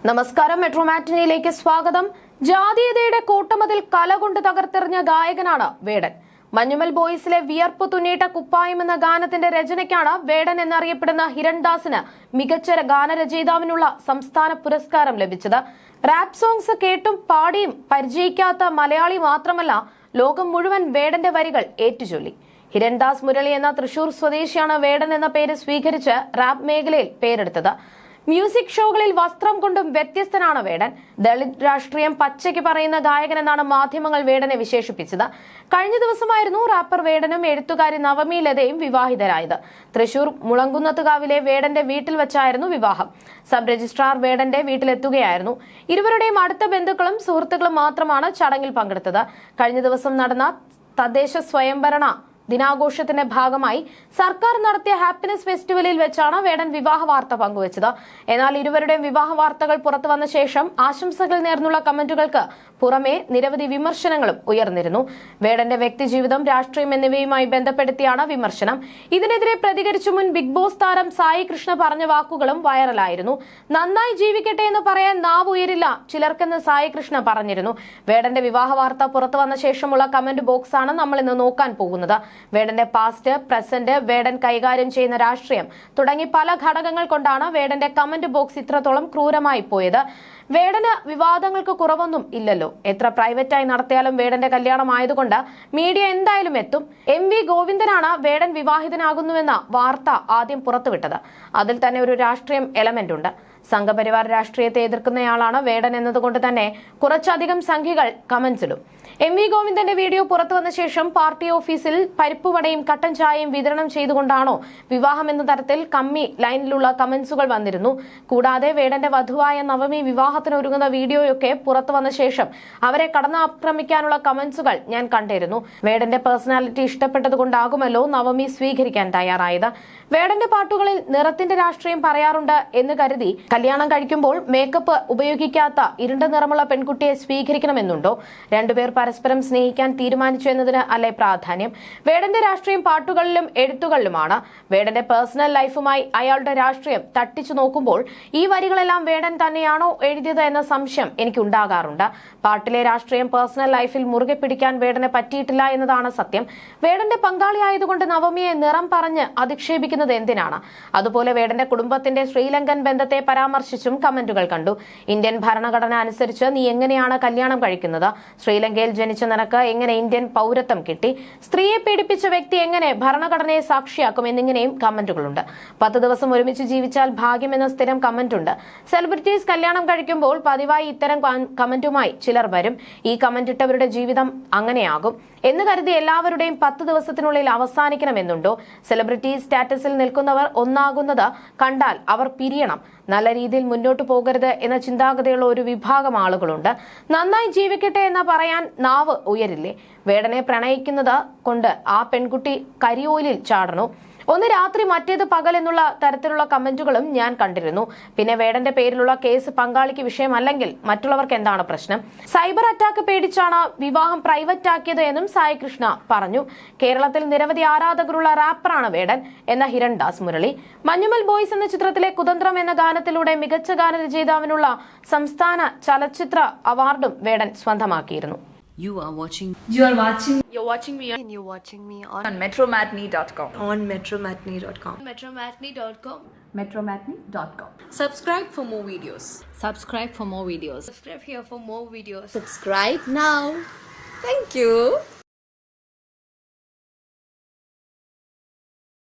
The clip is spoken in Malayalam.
നമസ്കാരം, മെട്രോ മാറ്റിനിയിലേക്ക് സ്വാഗതം. ജാതീയതയുടെ കൂട്ടമതിൽ കലകൊണ്ട് തകർത്തെറിഞ്ഞ ഗായകനാണ് വേടൻ. മഞ്ഞുമൽ ബോയ്സിലെ വിയർപ്പ് തുന്നിയിട്ട കുപ്പായം എന്ന ഗാനത്തിന്റെ രചനയ്ക്കാണ് വേടൻ എന്നറിയപ്പെടുന്ന ഹിരൺദാസിന് മികച്ച ഗാനരചയിതാവിനുള്ള സംസ്ഥാന പുരസ്കാരം ലഭിച്ചത്. റാപ്പ് സോങ്സ് കേട്ടും പാടിയും പരിചയിക്കാത്ത മലയാളി മാത്രമല്ല, ലോകം മുഴുവൻ വേടന്റെ വരികൾ ഏറ്റുചൊല്ലി. ഹിരൺദാസ് മുരളി എന്ന തൃശൂർ സ്വദേശിയാണ് വേടൻ എന്ന പേര് സ്വീകരിച്ച് റാപ്പ് മേഖലയിൽ പേരെടുത്തത്. മ്യൂസിക് ഷോകളിൽ വസ്ത്രം കൊണ്ടും വ്യത്യസ്തനാണ് വേടൻ. ദളിത് രാഷ്ട്രീയം പച്ചയ്ക്ക് പറയുന്ന ഗായകൻ എന്നാണ് മാധ്യമങ്ങൾ വേടനെ വിശേഷിപ്പിച്ചത്. കഴിഞ്ഞ ദിവസമായിരുന്നു റാപ്പർ വേടനും എഴുത്തുകാരി നവമി ലതയും വിവാഹിതരായത്. തൃശൂർ മുളങ്കുന്നത്തുകാവിലെ വേടന്റെ വീട്ടിൽ വെച്ചായിരുന്നു വിവാഹം. സബ് രജിസ്ട്രാർ വേടന്റെ വീട്ടിലെത്തുകയായിരുന്നു. ഇരുവരുടെയും അടുത്ത ബന്ധുക്കളും സുഹൃത്തുക്കളും മാത്രമാണ് ചടങ്ങിൽ പങ്കെടുത്തത്. കഴിഞ്ഞ ദിവസം നടന്ന തദ്ദേശ സ്വയംഭരണ ദിനാഘോഷത്തിന്റെ ഭാഗമായി സർക്കാർ നടത്തിയ ഹാപ്പിനെസ് ഫെസ്റ്റിവലിൽ വെച്ചാണ് വേടൻ വിവാഹ വാർത്ത പങ്കുവച്ചത്. എന്നാൽ ഇരുവരുടെയും വിവാഹ വാർത്തകൾ പുറത്തു വന്ന ശേഷം ആശംസകൾ നേർന്നുള്ള കമന്റുകൾക്ക് പുറമെ നിരവധി വിമർശനങ്ങളും ഉയർന്നിരുന്നു. വേടന്റെ വ്യക്തിജീവിതം, രാഷ്ട്രീയം എന്നിവയുമായി ബന്ധപ്പെടുത്തിയാണ് വിമർശനം. ഇതിനെതിരെ പ്രതികരിച്ചു മുൻ ബിഗ് ബോസ് താരം സായി കൃഷ്ണ പറഞ്ഞ വാക്കുകളും വൈറലായിരുന്നു. നന്നായി ജീവിക്കട്ടെ എന്ന് പറയാൻ നാവ് ഉയരില്ല ചിലർക്കെന്ന് സായി കൃഷ്ണ പറഞ്ഞിരുന്നു. വേടന്റെ വിവാഹ വാർത്ത പുറത്തു വന്ന ശേഷമുള്ള കമന്റ് ബോക്സാണ് നമ്മൾ ഇന്ന് നോക്കാൻ പോകുന്നത്. വേടന്റെ പാസ്റ്റ്, പ്രസന്റ്, വേടൻ കൈകാര്യം ചെയ്യുന്ന രാഷ്ട്രീയം തുടങ്ങി പല ഘടകങ്ങൾ കൊണ്ടാണ് വേടന്റെ കമന്റ് ബോക്സ് ഇത്രത്തോളം ക്രൂരമായി പോയത്. വേടന് വിവാദങ്ങൾക്ക് കുറവൊന്നും ഇല്ലല്ലോ. എത്ര പ്രൈവറ്റായി നടത്തിയാലും വേടന്റെ കല്യാണം ആയതുകൊണ്ട് മീഡിയ എന്തായാലും എത്തും. MV ഗോവിന്ദനാണ് വേടൻ വിവാഹിതനാകുന്നുവെന്ന വാർത്ത ആദ്യം പുറത്തുവിട്ടത്. അതിൽ തന്നെ ഒരു രാഷ്ട്രീയം എലമെന്റ് ഉണ്ട്. സംഘപരിവാർ രാഷ്ട്രീയത്തെ എതിർക്കുന്നയാളാണ് വേടൻ എന്നതുകൊണ്ട് തന്നെ കുറച്ചധികം സംഖ്യകൾ കമന്റ്സിലും. MV ഗോവിന്ദന്റെ വീഡിയോ പുറത്തു വന്ന ശേഷം പാർട്ടി ഓഫീസിൽ പരിപ്പുവടയും കട്ടൻ ചായയും വിതരണം ചെയ്തുകൊണ്ടാണോ വിവാഹം എന്ന തരത്തിൽ കമ്മി ലൈനിലുള്ള കമന്റ്സുകൾ വന്നിരുന്നു. കൂടാതെ വേടന്റെ വധുവായ നവമി വിവാഹത്തിന് ഒരുങ്ങുന്ന വീഡിയോയൊക്കെ പുറത്തു വന്ന ശേഷം അവരെ കടന്നാക്രമിക്കാനുള്ള കമന്റ്സുകൾ ഞാൻ കണ്ടിരുന്നു. വേടന്റെ പേഴ്സണാലിറ്റി ഇഷ്ടപ്പെട്ടതുകൊണ്ടാകുമല്ലോ നവമി സ്വീകരിക്കാൻ തയ്യാറായത്. വേടന്റെ പാട്ടുകളിൽ നിറത്തിന്റെ രാഷ്ട്രീയം പറയാറുണ്ട് എന്ന് കരുതി കല്യാണം കഴിക്കുമ്പോൾ മേക്കപ്പ് ഉപയോഗിക്കാത്ത ഇരുണ്ട നിറമുള്ള പെൺകുട്ടിയെ സ്വീകരിക്കണമെന്നുണ്ടോ? രണ്ടുപേർ പരസ്പരം സ്നേഹിക്കാൻ തീരുമാനിച്ചു എന്നതിന് അല്ലേ പ്രാധാന്യം? വേടന്റെ രാഷ്ട്രീയം പാട്ടുകളിലും എഴുത്തുകളിലുമാണ്. വേടന്റെ പേഴ്സണൽ ലൈഫുമായി അയാളുടെ രാഷ്ട്രീയം തട്ടിച്ചു നോക്കുമ്പോൾ ഈ വരികളെല്ലാം വേടൻ തന്നെയാണോ എഴുതിയത് എന്ന സംശയം എനിക്കുണ്ടാകാറുണ്ട്. പാട്ടിലെ രാഷ്ട്രീയം പേഴ്സണൽ ലൈഫിൽ മുറുകെ പിടിക്കാൻ വേടനെ പറ്റിയിട്ടില്ല എന്നതാണ് സത്യം. വേടന്റെ പങ്കാളിയായതുകൊണ്ട് നവമിയെ നിറം പറഞ്ഞ് അധിക്ഷേപിക്കുന്നത് എന്തിനാണ്? അതുപോലെ വേടന്റെ കുടുംബത്തിന്റെ ശ്രീലങ്കൻ ബന്ധത്തെ പരാമർശിച്ചും കമന്റുകൾ കണ്ടു. ഇന്ത്യൻ ഭരണഘടന അനുസരിച്ച് നീ എങ്ങനെയാണ് കല്യാണം കഴിക്കുന്നത്? ശ്രീലങ്കയിൽ ജനിച്ച നിനക്ക് എങ്ങനെ ഇന്ത്യൻ പൗരത്വം കിട്ടി? സ്ത്രീയെ പീഡിപ്പിച്ച വ്യക്തി എങ്ങനെ ഭരണഘടനയെ സാക്ഷിയാക്കും? എന്നിങ്ങനെയും കമന്റുകളുണ്ട്. 10 ദിവസം ഒരുമിച്ച് ജീവിച്ചാൽ ഭാഗ്യമെന്ന സ്ഥിരം കമന്റുണ്ട്. സെലിബ്രിറ്റീസ് കല്യാണം കഴിക്കുമ്പോൾ പതിവായി ഇത്തരം കമന്റുമായി ചിലർ വരും. ഈ കമന്റ് ഇട്ടവരുടെ ജീവിതം അങ്ങനെയാകും എന്ന് കരുതി എല്ലാവരുടെയും 10 ദിവസത്തിനുള്ളിൽ അവസാനിക്കണമെന്നുണ്ടോ? സെലിബ്രിറ്റി സ്റ്റാറ്റസിൽ നിൽക്കുന്നവർ ഒന്നാകുന്നത് കണ്ടാൽ അവർ പിരിയണം. നല്ല രീതിയിൽ മുന്നോട്ട് പോകരുത് എന്ന ചിന്താഗതിയുള്ള ഒരു വിഭാഗം ആളുകളുണ്ട്. നന്നായി ജീവിക്കട്ടെ എന്ന് പറയാൻ നാവ് ഉയരില്ലേ? വേടനെ പ്രണയിക്കുന്നത് കൊണ്ട് ആ പെൺകുട്ടി കരിയോയിലിൽ ചാടണോ? ഒന്ന് രാത്രി മറ്റേത് പകൽ എന്നുള്ള തരത്തിലുള്ള കമന്റുകളും ഞാൻ കണ്ടിരുന്നു. പിന്നെ വേടന്റെ പേരിലുള്ള കേസ് പങ്കാളിക്ക് വിഷയമല്ലെങ്കിൽ മറ്റുള്ളവർക്ക് എന്താണ് പ്രശ്നം? സൈബർ അറ്റാക്ക് പേടിച്ചാണ് വിവാഹം പ്രൈവറ്റ് ആക്കിയത് എന്നും സായി കൃഷ്ണ പറഞ്ഞു. കേരളത്തിൽ നിരവധി ആരാധകരുള്ള റാപ്പറാണ് വേടൻ എന്ന ഹിരൺദാസ് മുരളി. മഞ്ഞുമൽ ബോയ്സ് എന്ന ചിത്രത്തിലെ കുതന്ത്രം എന്ന ഗാനത്തിലൂടെ മികച്ച ഗാനരചയിതാവിനുള്ള സംസ്ഥാന ചലച്ചിത്ര അവാർഡും വേടൻ സ്വന്തമാക്കിയിരുന്നു. You're watching me on metromatney.com. metromatney.com. Subscribe for more videos. Subscribe for more videos. Subscribe here for more videos. Subscribe now. Thank you.